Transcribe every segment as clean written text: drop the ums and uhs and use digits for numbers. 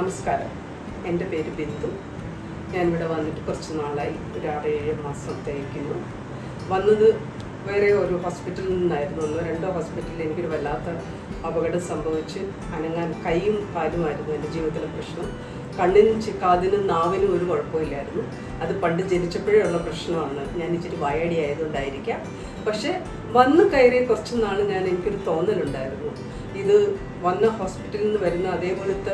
നമസ്കാരം. എൻ്റെ പേര് ബിന്ദു. ഞാനിവിടെ വന്നിട്ട് കുറച്ച് നാളായി, ഒരു 6-7 മാസം തേക്കുന്നു. വന്നത് വേറെ ഒരു ഹോസ്പിറ്റലിൽ നിന്നായിരുന്നു. 1-2 ഹോസ്പിറ്റലിൽ എനിക്കൊരു വല്ലാത്ത അപകടം സംഭവിച്ച് അനങ്ങാൻ കൈയും കാലുമായിരുന്നു എൻ്റെ ജീവിതത്തിലെ പ്രശ്നം. കണ്ണിനും കാതിനും നാവിനും ഒരു കുഴപ്പമില്ലായിരുന്നു. അത് പണ്ട് ജനിച്ചപ്പോഴേ ഉള്ള പ്രശ്നമാണ്. ഞാൻ ഇച്ചിരി വയടി ആയതുകൊണ്ടായിരിക്കാം. പക്ഷേ വന്ന് കയറിയ കുറച്ച് നാൾ എനിക്കൊരു തോന്നലുണ്ടായിരുന്നു, ഇത് വന്ന ഹോസ്പിറ്റലിൽ നിന്ന് വരുന്ന അതേപോലത്തെ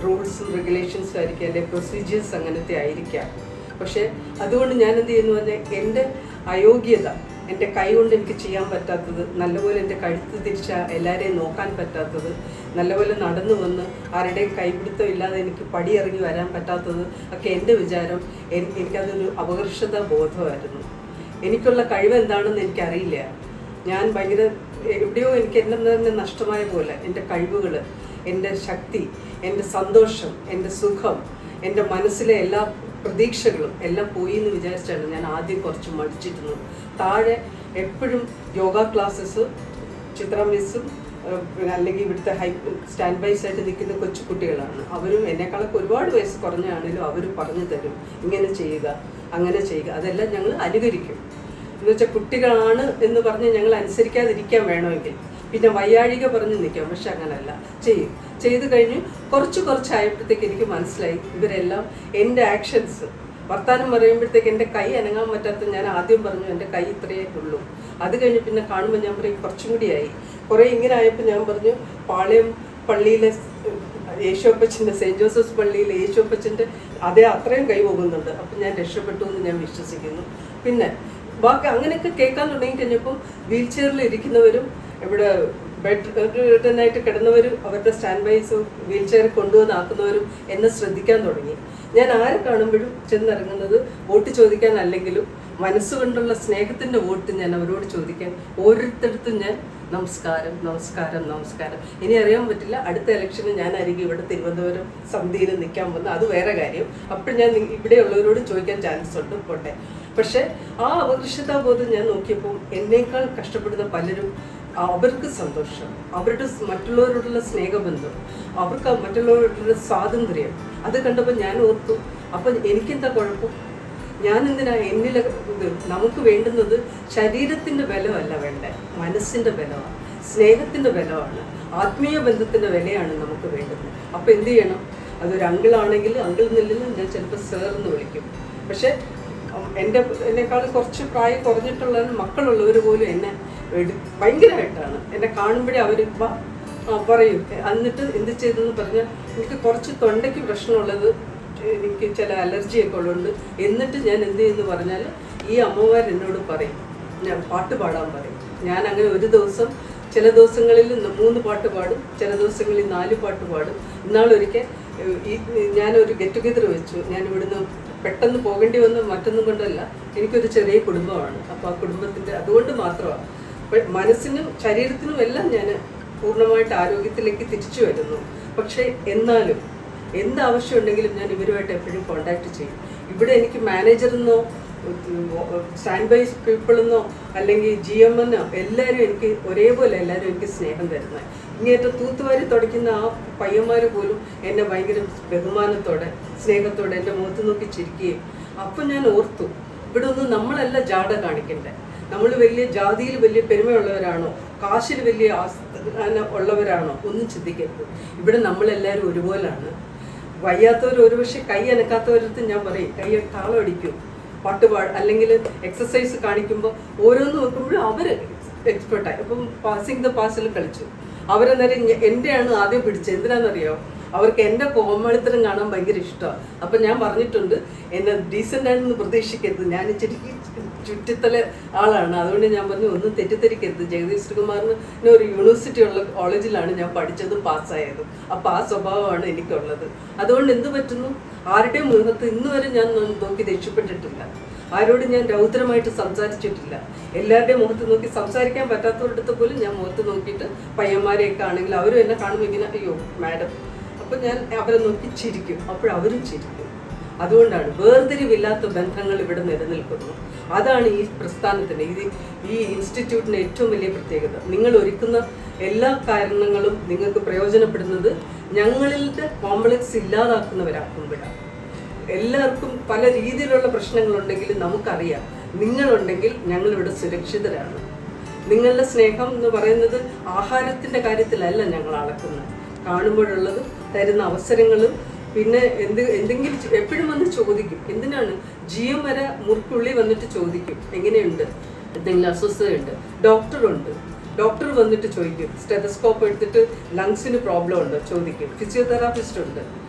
റൂൾസും റെഗുലേഷൻസും ആയിരിക്കാം, അല്ലെങ്കിൽ പ്രൊസീജിയേഴ്സ് അങ്ങനത്തെ ആയിരിക്കാം. പക്ഷേ അതുകൊണ്ട് ഞാൻ എന്ത് ചെയ്യുന്നു പറഞ്ഞാൽ, എൻ്റെ അയോഗ്യത, എൻ്റെ കൈ കൊണ്ട് എനിക്ക് ചെയ്യാൻ പറ്റാത്തത്, നല്ലപോലെ എൻ്റെ കഴുത്ത് തിരിച്ച എല്ലാവരെയും നോക്കാൻ പറ്റാത്തത്, നല്ലപോലെ നടന്നു വന്ന് ആരുടെയും കൈപിടുത്തം ഇല്ലാതെ എനിക്ക് പടിയിറങ്ങി വരാൻ പറ്റാത്തത് ഒക്കെ എൻ്റെ വിചാരം എനിക്കതൊരു അപകർഷത ബോധമായിരുന്നു. എനിക്കുള്ള കഴിവ് എന്താണെന്ന് എനിക്കറിയില്ല. ഞാൻ ഭയങ്കര എവിടെയോ എനിക്ക് എന്നെ തന്നെ നഷ്ടമായ പോലെ എൻ്റെ കഴിവുകൾ, എൻ്റെ ശക്തി, എൻ്റെ സന്തോഷം, എൻ്റെ സുഖം, എൻ്റെ മനസ്സിലെ എല്ലാ പ്രതീക്ഷകളും എല്ലാം പോയി എന്ന് വിചാരിച്ചാണ് ഞാൻ ആദ്യം കുറച്ച് മടിച്ചിരുന്നു. താഴെ എപ്പോഴും യോഗ ക്ലാസ്സസ്, ചിത്ര മിസ്സും അല്ലെങ്കിൽ ഇവിടുത്തെ സ്റ്റാൻഡ് ബൈ സൈഡ് നിൽക്കുന്ന കൊച്ചു കുട്ടികളാണ്. അവരും എന്നെക്കാളൊക്കെ ഒരുപാട് വയസ്സ് കുറഞ്ഞാണെങ്കിലും അവർ പറഞ്ഞു തരും, ഇങ്ങനെ ചെയ്യുക, അങ്ങനെ ചെയ്യുക. അതെല്ലാം ഞങ്ങൾ അനുകരിക്കും. എന്ന് വെച്ചാൽ കുട്ടികളാണ് എന്ന് പറഞ്ഞ് ഞങ്ങൾ അനുസരിക്കാതിരിക്കാൻ വേണമെങ്കിൽ പിന്നെ വയ്യാഴിക പറഞ്ഞ് നിൽക്കാം. പക്ഷെ അങ്ങനല്ല, ചെയ്തു കഴിഞ്ഞ് കുറച്ചായപ്പോഴത്തേക്ക് എനിക്ക് മനസ്സിലായി, ഇവരെല്ലാം എൻ്റെ ആക്ഷൻസ്, വർത്താനം പറയുമ്പോഴത്തേക്ക് എൻ്റെ കൈ അനങ്ങാൻ പറ്റാത്ത, ഞാൻ ആദ്യം പറഞ്ഞു എൻ്റെ കൈ ഇത്രയേ ഉള്ളൂ. അത് കഴിഞ്ഞ് പിന്നെ കാണുമ്പോൾ ഞാൻ പറയും കുറച്ചും കൂടിയായി. കുറേ ഇങ്ങനെ ആയപ്പോൾ ഞാൻ പറഞ്ഞു, പാളയം പള്ളിയിലെ യേശുപ്പച്ചൻ്റെ, സെയിൻറ്റ് ജോസഫ്സ് പള്ളിയിലെ യേശുപ്പച്ചൻ്റെ അതേ അത്രയും കൈ പോകുന്നുണ്ട്. അപ്പം ഞാൻ രക്ഷപ്പെട്ടു എന്ന് ഞാൻ വിശ്വസിക്കുന്നു. പിന്നെ ബാക്കി അങ്ങനെയൊക്കെ കേൾക്കാൻ തുടങ്ങി കഴിഞ്ഞപ്പം വീൽ ചെയറിൽ ഇരിക്കുന്നവരും ഇവിടെ ബെഡ്റിഡനായിട്ട് കിടന്നവരും അവരുടെ സ്റ്റാൻഡ് ബൈസ് വീൽ ചെയർ കൊണ്ടുവന്നാക്കുന്നവരും എന്നെ ശ്രദ്ധിക്കാൻ തുടങ്ങി. ഞാൻ ആരെ കാണുമ്പോഴും ചെന്നിറങ്ങുന്നത് വോട്ട് ചോദിക്കാനല്ലെങ്കിലും മനസ്സുകൊണ്ടുള്ള സ്നേഹത്തിൻ്റെ വോട്ട് ഞാൻ അവരോട് ചോദിക്കാൻ ഓരോരുത്തടുത്തും ഞാൻ നമസ്കാരം നമസ്കാരം നമസ്കാരം. ഇനി അറിയാൻ പറ്റില്ല, അടുത്ത ഇലക്ഷന് ഞാനായിരിക്കും ഇവിടെ തിരുവനന്തപുരം സമിതിയിൽ നിൽക്കാൻ വന്നത്, അത് വേറെ കാര്യം. അപ്പോൾ ഞാൻ ഇവിടെയുള്ളവരോട് ചോദിക്കാൻ ചാൻസ് ഉണ്ട്, പോട്ടെ. പക്ഷേ ആ അപകർഷതാബോധം ഞാൻ നോക്കിയപ്പോൾ എന്നേക്കാൾ കഷ്ടപ്പെടുന്ന പലരും, അവർക്ക് സന്തോഷം, അവരുടെ മറ്റുള്ളവരോടുള്ള സ്നേഹബന്ധം, അവർക്ക് മറ്റുള്ളവരോടുള്ള സ്വാതന്ത്ര്യം, അത് കണ്ടപ്പോൾ ഞാൻ ഓർത്തു, അപ്പം എനിക്കെന്താ കുഴപ്പം? ഞാൻ എന്തിനാ എന്നിൽ നമുക്ക് വേണ്ടുന്നത് ശരീരത്തിൻ്റെ ബലമല്ല വേണ്ടേ, മനസ്സിൻ്റെ ബലമാണ്, സ്നേഹത്തിൻ്റെ ബലമാണ്, ആത്മീയ ബന്ധത്തിൻ്റെ വിലയാണ് നമുക്ക് വേണ്ടത്. അപ്പോൾ എന്ത് ചെയ്യണം? അതൊരു അങ്കിളാണെങ്കിൽ അങ്കിൾ നിന്നും ഞാൻ ചിലപ്പോൾ സർ എന്ന് വിളിക്കും. പക്ഷേ എന്നെക്കാൾ കുറച്ച് പ്രായം കുറഞ്ഞിട്ടുള്ള മക്കളുള്ളവർ പോലും എന്നെ ഭയങ്കരമായിട്ടാണ് എന്നെ കാണുമ്പോഴേ അവർ പറയും. എന്നിട്ട് എന്ത് ചെയ്തെന്ന് പറഞ്ഞാൽ, എനിക്ക് കുറച്ച് തൊണ്ടയ്ക്ക് പ്രശ്നമുള്ളത്, എനിക്ക് ചില അലർജിയൊക്കെ ഉള്ളതുകൊണ്ട്, എന്നിട്ട് ഞാൻ എന്ത് ചെയ്യുന്നു പറഞ്ഞാൽ ഈ അമ്മമാർ എന്നോട് പറയും, ഞാൻ പാട്ട് പാടാൻ പറയും. ഞാൻ അങ്ങനെ ഒരു ദിവസം, ചില ദിവസങ്ങളിൽ 3 പാട്ട് പാടും, ചില ദിവസങ്ങളിൽ 4 പാട്ട് പാടും. ഇന്നാളൊരിക്കൽ ഞാനൊരു ഗെറ്റ് ടുഗെദർ വെച്ചു. ഞാൻ ഇവിടുന്ന് പെട്ടെന്ന് പോകേണ്ടി വന്ന് മറ്റൊന്നും കൊണ്ടല്ല, എനിക്കൊരു ചെറിയ കുടുംബമാണ്. അപ്പോൾ ആ കുടുംബത്തിൻ്റെ അതുകൊണ്ട് മാത്രമാണ്. മനസ്സിനും ശരീരത്തിനും എല്ലാം ഞാൻ പൂർണ്ണമായിട്ട് ആരോഗ്യത്തിലേക്ക് തിരിച്ചു വരുന്നു. പക്ഷേ എന്നാലും എന്താവശ്യമുണ്ടെങ്കിലും ഞാൻ ഇവരുമായിട്ട് എപ്പോഴും കോണ്ടാക്ട് ചെയ്യും. ഇവിടെ എനിക്ക് മാനേജറെന്നോ സ്റ്റാൻഡ് ബൈ പീപ്പിളെന്നോ അല്ലെങ്കിൽ GM എന്നോ എല്ലാവരും എനിക്ക് ഒരേപോലെ, എല്ലാവരും എനിക്ക് സ്നേഹം തരുന്നത്. ഇങ്ങേറ്റം തൂത്തുവാരി തുടയ്ക്കുന്ന ആ പയ്യന്മാർ പോലും എന്നെ ഭയങ്കര ബഹുമാനത്തോടെ സ്നേഹത്തോടെ എൻ്റെ മുഖത്ത് നോക്കി ചിരിക്കുകയും. അപ്പം ഞാൻ ഓർത്തു, ഇവിടെ ഒന്നും നമ്മളല്ല ജാട കാണിക്കണ്ടേ. നമ്മൾ വലിയ ജാതിയിൽ വലിയ പെരുമയുള്ളവരാണോ, കാശിൽ വലിയ ഉള്ളവരാണോ, ഒന്നും ചിന്തിക്കരുത്. ഇവിടെ നമ്മളെല്ലാവരും ഒരുപോലാണ്. വയ്യാത്തവർ ഒരുപക്ഷെ കൈ അനക്കാത്തവരടുത്ത് ഞാൻ പറയും, കൈ താളം അടിക്കും, പാട്ടുപാട് അല്ലെങ്കിൽ എക്സസൈസ് കാണിക്കുമ്പോൾ ഓരോന്ന് നോക്കുമ്പോഴും അവർ എക്സ്പേർട്ടായി. അപ്പം പാസിംഗ് ദ പാസിൽ കളിച്ചു. അവരെ നേരം എൻ്റെയാണ് ആദ്യം പിടിച്ചത്. എന്തിനാണെന്നറിയോ? അവർക്ക് എൻ്റെ കോമാളിത്തരം കാണാൻ ഭയങ്കര ഇഷ്ടമാണ്. അപ്പം ഞാൻ പറഞ്ഞിട്ടുണ്ട്, എന്നെ ഡീസൻ്റായിട്ടൊന്നും പ്രതീക്ഷിക്കരുത്, ഞാൻ ഇച്ചിരി ചുറ്റിത്തല ആളാണ്. അതുകൊണ്ട് ഞാൻ പറഞ്ഞു, ഒന്നും തെറ്റിദ്ധരിക്കരുത്. ജഗദീഷ് ശ്രീകുമാറിന് ഒരു യൂണിവേഴ്സിറ്റി ഉള്ള കോളേജിലാണ് ഞാൻ പഠിച്ചതും പാസ്സായതും. അപ്പോൾ ആ സ്വഭാവമാണ് എനിക്കുള്ളത്. അതുകൊണ്ട് എന്ത് പറ്റുന്നു, ആരുടെയും മുഖത്ത് ഇന്ന് വരെ ഞാൻ നോക്കി ദേഷ്യപ്പെട്ടിട്ടില്ല. ആരോട് ഞാൻ രൗദ്രമായിട്ട് സംസാരിച്ചിട്ടില്ല. എല്ലാവരുടെയും മുഖത്ത് നോക്കി സംസാരിക്കാൻ പറ്റാത്തവരുടെ പോലും ഞാൻ മുഖത്ത് നോക്കിയിട്ട്, പയ്യന്മാരെയൊക്കെ ആണെങ്കിൽ അവരും എന്നെ കാണുമ്പോൾ ഇങ്ങനെ, അയ്യോ മാഡം, അപ്പം ഞാൻ അവരെ നോക്കി ചിരിക്കും. അപ്പോഴവരും ചിരിക്കും. അതുകൊണ്ടാണ് വേർതിരിവില്ലാത്ത ബന്ധങ്ങൾ ഇവിടെ നിലനിൽക്കുന്നു. അതാണ് ഈ പ്രസ്ഥാനത്തിൻ്റെ, ഈ ഇൻസ്റ്റിറ്റ്യൂട്ടിൻ്റെ ഏറ്റവും വലിയ പ്രത്യേകത. നിങ്ങൾ ഒരുക്കുന്ന എല്ലാ കാരണങ്ങളും നിങ്ങൾക്ക് പ്രയോജനപ്പെടുന്നത് ഞങ്ങളുടെ കോംപ്ലക്സ് ഇല്ലാതാക്കുന്നവരാക്കുമ്പോഴാണ്. എല്ലാവർക്കും പല രീതിയിലുള്ള പ്രശ്നങ്ങളുണ്ടെങ്കിലും നമുക്കറിയാം, നിങ്ങളുണ്ടെങ്കിൽ ഞങ്ങളിവിടെ സുരക്ഷിതരാണ്. നിങ്ങളുടെ സ്നേഹം എന്ന് പറയുന്നത് ആഹാരത്തിൻ്റെ കാര്യത്തിലല്ല ഞങ്ങൾ അളക്കുന്നത്, കാണുമ്പോഴുള്ളത് തരുന്ന അവസരങ്ങളും പിന്നെ എന്തെങ്കിലും എപ്പോഴും വന്ന് ചോദിക്കും. എന്തിനാണ് GM വരെ മുറിക്കുള്ളിൽ വന്നിട്ട് ചോദിക്കും എങ്ങനെയുണ്ട്, എന്തെങ്കിലും അസ്വസ്ഥതയുണ്ട്. ഡോക്ടർ വന്നിട്ട് ചോദിക്കും, സ്റ്റെതസ്കോപ്പ് എടുത്തിട്ട് ലങ്സിന് പ്രോബ്ലം ഉണ്ടോ ചോദിക്കും. ഫിസിയോതെറാപ്പിസ്റ്റ് ഉണ്ട്.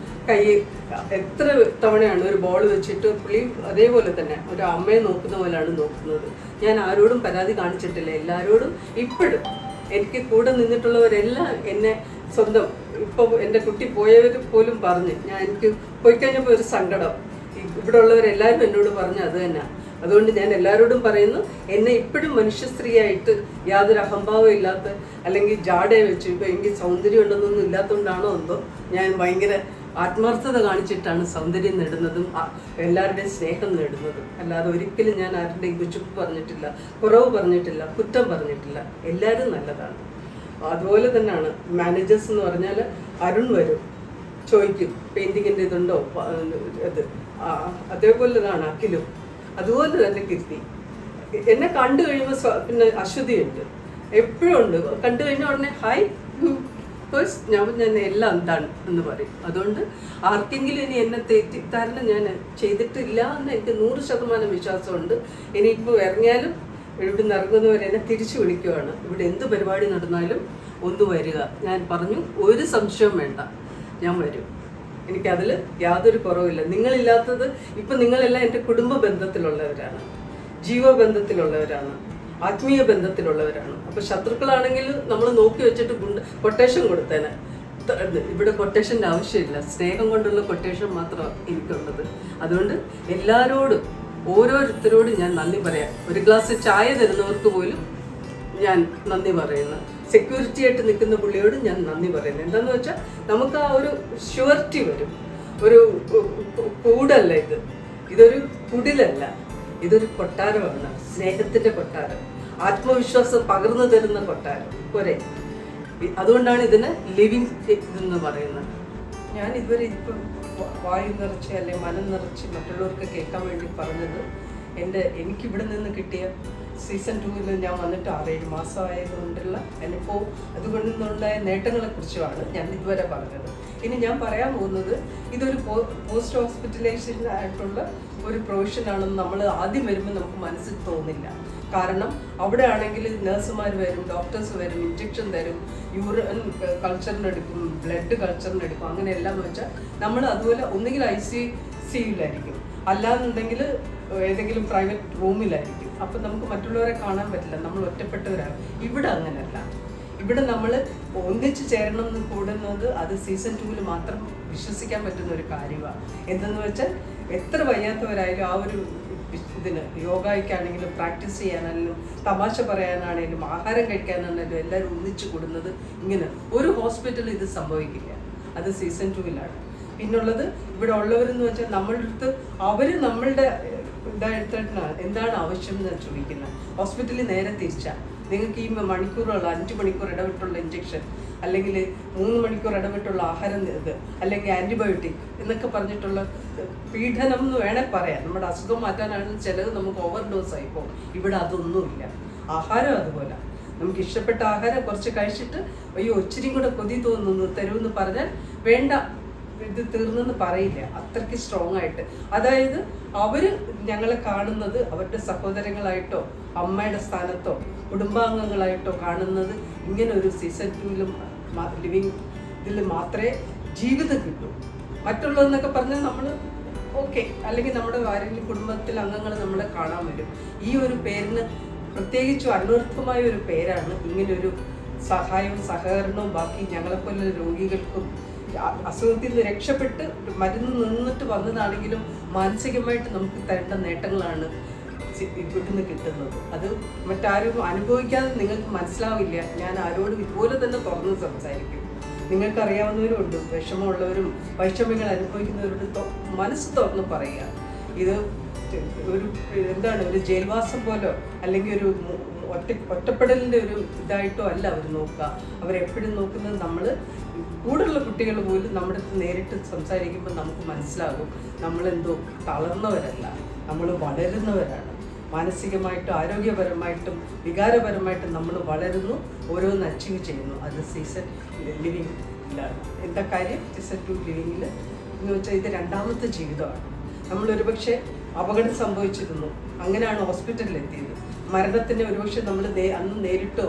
കൈ എത്ര തവണയാണ് ഒരു ബോൾ വെച്ചിട്ട് പുള്ളി അതേപോലെ തന്നെ ഒരു അമ്മയെ നോക്കുന്ന പോലെയാണ് നോക്കുന്നത്. ഞാൻ ആരോടും പരാതി കാണിച്ചിട്ടില്ല. എല്ലാവരോടും ഇപ്പോഴും എനിക്ക് കൂടെ നിന്നിട്ടുള്ളവരെല്ലാം എന്നെ സ്വന്തം, ഇപ്പോൾ എൻ്റെ കുട്ടി പോയവർ പോലും പറഞ്ഞ് എനിക്ക് പോയി കഴിഞ്ഞപ്പോൾ ഒരു സങ്കടം, ഇവിടെ ഉള്ളവരെല്ലാവരും എന്നോട് പറഞ്ഞ് അത് തന്നെ. അതുകൊണ്ട് ഞാൻ എല്ലാവരോടും പറയുന്നു, എന്നെ ഇപ്പോഴും മനുഷ്യ സ്ത്രീയായിട്ട് യാതൊരു അഹംഭാവം ഇല്ലാത്ത, അല്ലെങ്കിൽ ജാടയെ വെച്ച് ഇപ്പോൾ എനിക്ക് സൗന്ദര്യം ഉണ്ടെന്നൊന്നും ഇല്ലാത്തതുകൊണ്ടാണോ എന്തോ ഞാൻ ഭയങ്കര ആത്മാർത്ഥത കാണിച്ചിട്ടാണ് സൗന്ദര്യം നേടുന്നതും എല്ലാവരുടെയും സ്നേഹം നേടുന്നതും. അല്ലാതെ ഒരിക്കലും ഞാൻ ആരുടെയും വിചുപ്പ് പറഞ്ഞിട്ടില്ല, കുറവ് പറഞ്ഞിട്ടില്ല, കുറ്റം പറഞ്ഞിട്ടില്ല. എല്ലാവരും നല്ലതാണ്. അതുപോലെ തന്നെയാണ് മാനേജേഴ്സ് എന്ന് പറഞ്ഞാൽ അരുൺ വരും, ചോദിക്കും പെയിൻറ്റിങ്ങിൻ്റെ ഇതുണ്ടോ അത്, അതേപോലെതാണ് അഖിലും, അതുപോലെ തന്നെ കീർത്തി. എന്നെ കണ്ടു കഴിയുമ്പോൾ പിന്നെ അശ്വതിയുണ്ട്, എപ്പോഴും ഉണ്ട്. കണ്ടു കഴിഞ്ഞാൽ ഉടനെ ഹായ് ഞാൻ എല്ലാം എന്താണ് എന്ന് പറയും. അതുകൊണ്ട് ആർക്കെങ്കിലും ഇനി എന്നെ തെറ്റിദ്ധാരണ ഞാൻ ചെയ്തിട്ടില്ല എന്ന് എനിക്ക് 100% വിശ്വാസമുണ്ട്. ഇനിയിപ്പോൾ ഇറങ്ങിയാലും ഇവിടെ നിന്ന് ഇറങ്ങുന്നവരെ എന്നെ തിരിച്ചു വിളിക്കുവാണ്. ഇവിടെ എന്ത് പരിപാടി നടന്നാലും ഒന്ന് വരിക. ഞാൻ പറഞ്ഞു, ഒരു സംശയവും വേണ്ട, ഞാൻ വരും. എനിക്കതിൽ യാതൊരു കുറവില്ല. നിങ്ങളില്ലാത്തത്, ഇപ്പം നിങ്ങളെല്ലാം എൻ്റെ കുടുംബ ബന്ധത്തിലുള്ളവരാണ്, ജീവബന്ധത്തിലുള്ളവരാണ്, ആത്മീയ ബന്ധത്തിലുള്ളവരാണ്. അപ്പോൾ ശത്രുക്കളാണെങ്കിൽ നമ്മൾ നോക്കി വെച്ചിട്ട് കൊട്ടേഷൻ കൊടുത്തേനെ. ഇവിടെ കൊട്ടേഷൻ്റെ ആവശ്യമില്ല, സ്നേഹം കൊണ്ടുള്ള കൊട്ടേഷൻ മാത്രമാണ് എനിക്കുള്ളത്. അതുകൊണ്ട് എല്ലാവരോടും ഓരോരുത്തരോടും ഞാൻ നന്ദി പറയാം. ഒരു ഗ്ലാസ് ചായ തരുന്നവർക്ക് പോലും ഞാൻ നന്ദി പറയുന്നു. സെക്യൂരിറ്റി ആയിട്ട് നിൽക്കുന്ന പുള്ളിയോട് ഞാൻ നന്ദി പറയുന്നത്. എന്താണെന്ന് വെച്ചാൽ നമുക്ക് ആ ഒരു ഷ്യൂരിറ്റി വരും. ഒരു കൂടല്ല ഇതൊരു കുടിലല്ല, ഇതൊരു കൊട്ടാരമാണ്, സ്നേഹത്തിൻ്റെ കൊട്ടാരം, ആത്മവിശ്വാസം പകർന്നു തരുന്ന കൊട്ടാരം പോരെ. അതുകൊണ്ടാണ് ഇതിന് ലിവിങ് ഇതെന്ന് പറയുന്നത്. ഞാൻ ഇതുവരെ ഇപ്പം വായു നിറച്ച് അല്ലെങ്കിൽ മനം നിറച്ച് മറ്റുള്ളവർക്ക് കേൾക്കാൻ വേണ്ടി പറഞ്ഞത് എനിക്കിവിടെ നിന്ന് കിട്ടിയ സീസൺ 2 ഞാൻ വന്നിട്ട് 6-7 മാസമായതുകൊണ്ടുള്ള അനുഭവം, അതുകൊണ്ടുണ്ടായ നേട്ടങ്ങളെക്കുറിച്ചുമാണ് ഞാൻ ഇതുവരെ പറഞ്ഞത്. ഇനി ഞാൻ പറയാൻ പോകുന്നത്, ഇതൊരു പോസ്റ്റ് ഹോസ്പിറ്റലൈസേഷൻ ആയിട്ടുള്ള ഒരു പ്രൊഫഷനാണെന്ന് നമ്മൾ ആദ്യം വരുമ്പോൾ നമുക്ക് മനസ്സിൽ തോന്നില്ല. കാരണം അവിടെ ആണെങ്കിൽ നഴ്സുമാർ വരും, ഡോക്ടേഴ്സ് വരും, ഇഞ്ചക്ഷൻ തരും, യൂറിൻ കൾച്ചറിനെടുക്കും, ബ്ലഡ് കൾച്ചറിനെടുക്കും, അങ്ങനെയെല്ലാം വെച്ചാൽ നമ്മൾ അതുപോലെ ഒന്നുകിൽ ICCയിലായിരിക്കും, അല്ലാന്നുണ്ടെങ്കിൽ ഏതെങ്കിലും പ്രൈവറ്റ് റൂമിലായിരിക്കും. അപ്പം നമുക്ക് മറ്റുള്ളവരെ കാണാൻ പറ്റില്ല, നമ്മൾ ഒറ്റപ്പെട്ടവരാണ്. ഇവിടെ അങ്ങനെയല്ല. ഇവിടെ നമ്മൾ ഒന്നിച്ച് ചേരണം എന്ന് കൂടുന്നത് അത് സീസൺ 2 മാത്രം വിശ്വസിക്കാൻ പറ്റുന്ന ഒരു കാര്യമാണ്. എന്തെന്ന് വെച്ചാൽ എത്ര വയ്യാത്തവരായാലും ആ ഒരു ഇതിന് യോഗയ്ക്കാണെങ്കിലും പ്രാക്ടീസ് ചെയ്യാനാണെങ്കിലും തമാശ പറയാനാണെങ്കിലും ആഹാരം കഴിക്കാനാണെങ്കിലും എല്ലാവരും ഒന്നിച്ചു കൂടുന്നത് ഇങ്ങനെ ഒരു ഹോസ്പിറ്റലിൽ ഇത് സംഭവിക്കില്ല. അത് സീസൺ 2 പിന്നുള്ളത് ഇവിടെ ഉള്ളവരെന്ന് വെച്ചാൽ നമ്മളുടെ അടുത്ത് അവർ നമ്മളുടെ ഇതായിട്ടാണ് എന്താണ് ആവശ്യം എന്ന് ചോദിക്കുന്നത്. ഹോസ്പിറ്റലിൽ നേരെ തിരിച്ചാൽ നിങ്ങൾക്ക് ഈ മണിക്കൂറുള്ള 5 മണിക്കൂർ ഇടവിട്ടുള്ള ഇഞ്ചക്ഷൻ, അല്ലെങ്കിൽ 3 മണിക്കൂർ ഇടവിട്ടുള്ള ആഹാരം ഇത്, അല്ലെങ്കിൽ ആൻറ്റിബയോട്ടിക് എന്നൊക്കെ പറഞ്ഞിട്ടുള്ള പീഡനം എന്ന് വേണേൽ പറയാം. നമ്മുടെ അസുഖം മാറ്റാനാണെന്ന് ചിലത് നമുക്ക് ഓവർഡോസ് ആയി പോകും. ഇവിടെ അതൊന്നുമില്ല. ആഹാരം അതുപോലെ നമുക്ക് ഇഷ്ടപ്പെട്ട ആഹാരം കുറച്ച് കഴിച്ചിട്ട് അയ്യോ ഒച്ചിരിയും കൂടെ കൊതി തോന്നുന്നു തരുമെന്ന് പറഞ്ഞാൽ വേണ്ട, ഇത് തീർന്നെന്ന് പറയില്ല. അത്രയ്ക്ക് സ്ട്രോങ് ആയിട്ട്. അതായത് അവർ ഞങ്ങളെ കാണുന്നത് അവരുടെ സഹോദരങ്ങളായിട്ടോ അമ്മയുടെ സ്ഥാനത്തോ കുടുംബാംഗങ്ങളായിട്ടോ കാണുന്നത് ഇങ്ങനെ ഒരു സീസൺ 2 ലിവിങ് ഇതിൽ മാത്രമേ ജീവിതം കിട്ടൂ. മറ്റുള്ളതെന്നൊക്കെ പറഞ്ഞാൽ നമ്മൾ ഓക്കെ, അല്ലെങ്കിൽ നമ്മുടെ ആരെങ്കിലും കുടുംബത്തിൽ അംഗങ്ങൾ നമ്മളെ കാണാൻ വരും. ഈ ഒരു പേരിന് പ്രത്യേകിച്ചും അന്വർത്ഥമായ ഒരു പേരാണ്. ഇങ്ങനൊരു സഹായവും സഹകരണവും ബാക്കി ഞങ്ങളെപ്പോലുള്ള രോഗികൾക്കും അസുഖത്തിൽ നിന്ന് രക്ഷപ്പെട്ട് മരുന്ന് നിന്നിട്ട് വന്നതാണെങ്കിലും മാനസികമായിട്ട് നമുക്ക് തരേണ്ട നേട്ടങ്ങളാണ് ഇവിടുന്ന് കിട്ടുന്നത്. അത് മറ്റാരും അനുഭവിക്കാതെ നിങ്ങൾക്ക് മനസ്സിലാവില്ല. ഞാൻ ആരോടും ഇതുപോലെ തന്നെ തുറന്ന് സംസാരിക്കും. നിങ്ങൾക്കറിയാവുന്നവരുണ്ട്, വിഷമമുള്ളവരും വൈഷമ്യങ്ങൾ അനുഭവിക്കുന്നവരോട് മനസ്സ് തുറന്ന് പറയുക. ഇത് ഒരു ഒരു ജയിൽവാസം പോലോ അല്ലെങ്കിൽ ഒരു ഒറ്റപ്പെടലിൻ്റെ ഒരു ഇതായിട്ടോ അല്ല അവർ നോക്കുക. അവരെപ്പോഴും നോക്കുന്നത് നമ്മൾ കൂടുതലുള്ള കുട്ടികൾ പോലും നമ്മുടെ അടുത്ത് നേരിട്ട് സംസാരിക്കുമ്പോൾ നമുക്ക് മനസ്സിലാകും നമ്മളെന്തോ തളർന്നവരല്ല, നമ്മൾ വളരുന്നവരാണ്. മാനസികമായിട്ടും ആരോഗ്യപരമായിട്ടും വികാരപരമായിട്ടും നമ്മൾ വളരുന്നു, ഓരോന്ന് അച്ചീവ് ചെയ്യുന്നു. അത് സീസൺ ലിവിങ് എന്താ കാര്യം, സീസൺ 2 ലിവിങ്ങിൽ എന്ന് വെച്ചാൽ ഇത് രണ്ടാമത്തെ ജീവിതമാണ്. നമ്മളൊരുപക്ഷെ അപകടം സംഭവിച്ചിരുന്നു, അങ്ങനെയാണ് ഹോസ്പിറ്റലിൽ എത്തിയത്. മരണത്തിന് ഒരുപക്ഷെ നമ്മൾ അന്ന് നേരിട്ടോ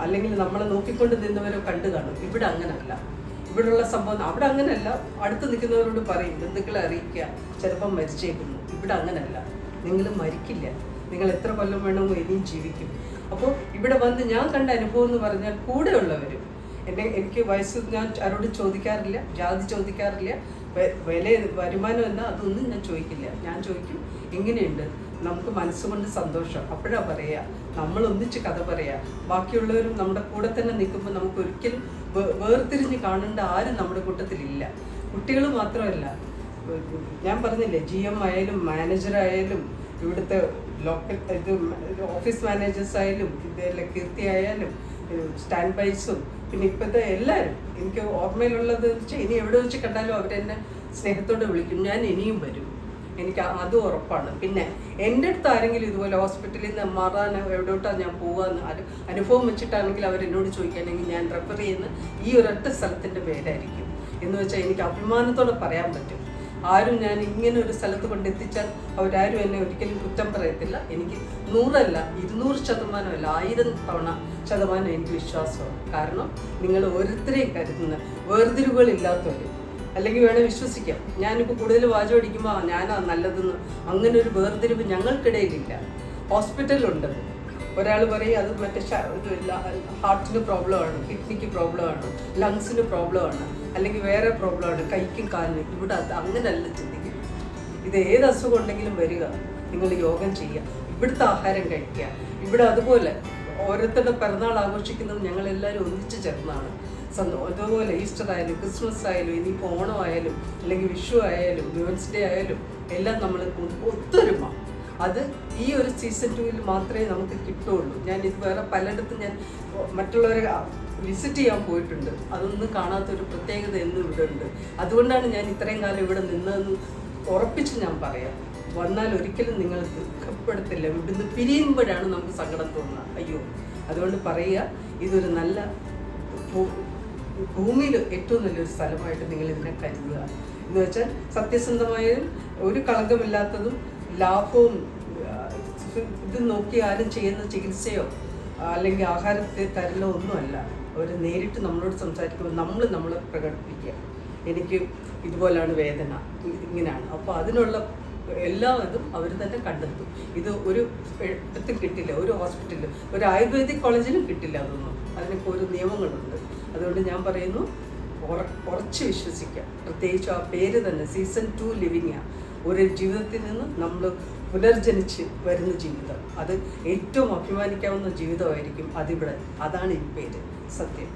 അല്ലെങ്കിൽ നമ്മളെ നോക്കിക്കൊണ്ട് നിന്നവരോ കണ്ടു കാണും. ഇവിടെ അങ്ങനല്ല. ഇവിടെയുള്ള സംഭവം അവിടെ അങ്ങനെയല്ല. അടുത്ത് നിൽക്കുന്നവരോട് പറയും, ബന്ധുക്കളെ അറിയിക്കുക, ചിലപ്പം മരിച്ചേക്കുന്നു. ഇവിടെ അങ്ങനെയല്ല. നിങ്ങൾ മരിക്കില്ല, നിങ്ങൾ എത്ര കൊല്ലം വേണമെങ്കിൽ ഇനിയും ജീവിക്കും. അപ്പോൾ ഇവിടെ വന്ന് ഞാൻ കണ്ട അനുഭവം എന്ന് പറഞ്ഞാൽ കൂടെയുള്ളവരും എനിക്ക് വയസ്സ് ഞാൻ ആരോട് ചോദിക്കാറില്ല, ജാതി ചോദിക്കാറില്ല, വരുമാനം എന്നാ അതൊന്നും ഞാൻ ചോദിക്കില്ല. ഞാൻ ചോദിക്കും എങ്ങനെയുണ്ട്, നമുക്ക് മനസ്സുകൊണ്ട് സന്തോഷം. അപ്പോഴാണ് പറയുക, നമ്മൾ ഒന്നിച്ച് കഥ പറയുക. ബാക്കിയുള്ളവരും നമ്മുടെ കൂടെ തന്നെ നിൽക്കുമ്പോൾ നമുക്ക് ഒരിക്കലും വേർതിരിഞ്ഞ് കാണേണ്ട ആരും നമ്മുടെ കൂട്ടത്തിലില്ല. കുട്ടികൾ മാത്രമല്ല, ഞാൻ പറഞ്ഞില്ലേ, GM ആയാലും മാനേജറായാലും ഇവിടുത്തെ ലോക്കൽ ഓഫീസ് മാനേജേഴ്സ് ആയാലും ഇതെല്ലാം കീർത്തി ആയാലും സ്റ്റാൻഡ് ബൈസും പിന്നെ ഇപ്പോഴത്തെ എല്ലാവരും എനിക്ക് ഓർമ്മയിലുള്ളത് വെച്ചാൽ ഇനി എവിടെ വെച്ച് കണ്ടാലും അവരെന്നെ സ്നേഹത്തോടെ വിളിക്കും, ഞാൻ ഇനിയും വരും, എനിക്ക് അതും ഉറപ്പാണ്. പിന്നെ എൻ്റെ അടുത്ത് ആരെങ്കിലും ഇതുപോലെ ഹോസ്പിറ്റലിൽ നിന്ന് മാറാൻ എവിടോട്ടാണ് ഞാൻ പോകാമെന്ന് അനുഭവം വെച്ചിട്ടാണെങ്കിൽ അവരെന്നോട് ചോദിക്കുകയാണെങ്കിൽ ഞാൻ റെഫർ ചെയ്യുന്ന ഈ ഒരൊറ്റ സ്ഥലത്തിൻ്റെ പേരായിരിക്കും. എന്ന് വെച്ചാൽ എനിക്ക് അഭിമാനത്തോടെ പറയാൻ പറ്റും, ആരും ഞാൻ ഇങ്ങനെ ഒരു സ്ഥലത്ത് കൊണ്ടെത്തിച്ചാൽ അവരാരും എന്നെ ഒരിക്കലും കുറ്റം പറയത്തില്ല. എനിക്ക് 100 200% 1000% എനിക്ക് വിശ്വാസമാണ്. കാരണം നിങ്ങൾ ഓരോരുത്തരെയും കരുതുന്ന വേർതിരിവുകളില്ലാത്തവർ, അല്ലെങ്കിൽ വേണേൽ വിശ്വസിക്കാം. ഞാനിപ്പോൾ കൂടുതൽ വാചകം അടിക്കുമ്പോൾ ഞാനാ നല്ലതെന്ന്, അങ്ങനെ ഒരു വേർതിരിവ് ഞങ്ങൾക്കിടയിലില്ല. ഹോസ്പിറ്റലുണ്ട്, ഒരാൾ പറയും അത് മറ്റേ ഹാർട്ടിന് പ്രോബ്ലമാണ്, കിഡ്നിക്ക് പ്രോബ്ലമാണ്, ലങ്സിന് പ്രോബ്ലമാണ്, അല്ലെങ്കിൽ വേറെ പ്രോബ്ലമാണ്, കൈക്കും കാലിനും. ഇവിടെ അത് അങ്ങനെയല്ല ചിന്തിക്കുന്നത്. ഇത് ഏത് അസുഖം ഉണ്ടെങ്കിലും വരിക, നിങ്ങൾ യോഗം ചെയ്യുക, ഇവിടുത്തെ ആഹാരം കഴിക്കുക. ഇവിടെ അതുപോലെ ഓരോരുത്തരുടെ പിറന്നാൾ ആഘോഷിക്കുന്നത് ഞങ്ങളെല്ലാവരും ഒന്നിച്ച് ചേർന്നാണ്. അതുപോലെ ഈസ്റ്റർ ആയാലും ക്രിസ്മസ് ആയാലും ഇനിയിപ്പോൾ ഓണം ആയാലും അല്ലെങ്കിൽ വിഷു ആയാലും വിമൻസ് ഡേ ആയാലും എല്ലാം നമ്മൾ ഒത്തൊരുമ. അത് ഈ ഒരു സീസൺ 2 മാത്രമേ നമുക്ക് കിട്ടുള്ളൂ. ഞാൻ ഇത് വേറെ പലയിടത്തും ഞാൻ മറ്റുള്ളവരെ വിസിറ്റ് ചെയ്യാൻ പോയിട്ടുണ്ട്, അതൊന്നും കാണാത്തൊരു പ്രത്യേകത എന്നും ഇവിടെ ഉണ്ട്. അതുകൊണ്ടാണ് ഞാൻ ഇത്രയും കാലം ഇവിടെ നിന്നതെന്ന് ഉറപ്പിച്ച് ഞാൻ പറയാം. വന്നാൽ ഒരിക്കലും നിങ്ങൾ ദുഃഖപ്പെടുത്തില്ല. ഇവിടുന്ന് പിരിയുമ്പോഴാണ് നമുക്ക് സങ്കടം തോന്നുന്നത്, അയ്യോ. അതുകൊണ്ട് പറയുക, ഇതൊരു നല്ല ഭൂമിയിൽ ഏറ്റവും നല്ലൊരു സ്ഥലമായിട്ട് നിങ്ങൾ ഇതിനെ കരുതുക. എന്ന് വെച്ചാൽ സത്യസന്ധമായും ഒരു കളങ്കമില്ലാത്തതും ലാഭവും ഇത് നോക്കി ആരും ചെയ്യുന്ന ചികിത്സയോ അല്ലെങ്കിൽ ആഹാരത്തെ തരലോ ഒന്നുമല്ല. അവർ നേരിട്ട് നമ്മളോട് സംസാരിക്കുമ്പോൾ നമ്മളെ പ്രകടിപ്പിക്കുക, എനിക്ക് ഇതുപോലാണ് വേദന, ഇങ്ങനെയാണ്. അപ്പോൾ അതിനുള്ള എല്ലാ ഇതും അവർ തന്നെ കണ്ടെത്തും. ഇത് ഒരു ഇടത്തും കിട്ടില്ല, ഒരു ഹോസ്പിറ്റലിലും ഒരു ആയുർവേദിക് കോളേജിലും കിട്ടില്ല. അതൊന്നും അതിനൊക്കെ ഒരു നിയമങ്ങളുണ്ട്. അതുകൊണ്ട് ഞാൻ പറയുന്നു, ഉറച്ച് വിശ്വസിക്കാം. പ്രത്യേകിച്ച് ആ പേര് തന്നെ സീസൺ 2 ലിവിങ്ങാണ്. ഒരു ജീവിതത്തിൽ നിന്ന് നമ്മൾ പുനർജനിച്ച് വരുന്ന ജീവിതം, അത് ഏറ്റവും അഭിമാനിക്കാവുന്ന ജീവിതമായിരിക്കും അതിവിടെ. അതാണ് ഈ പേര്, സത്യം.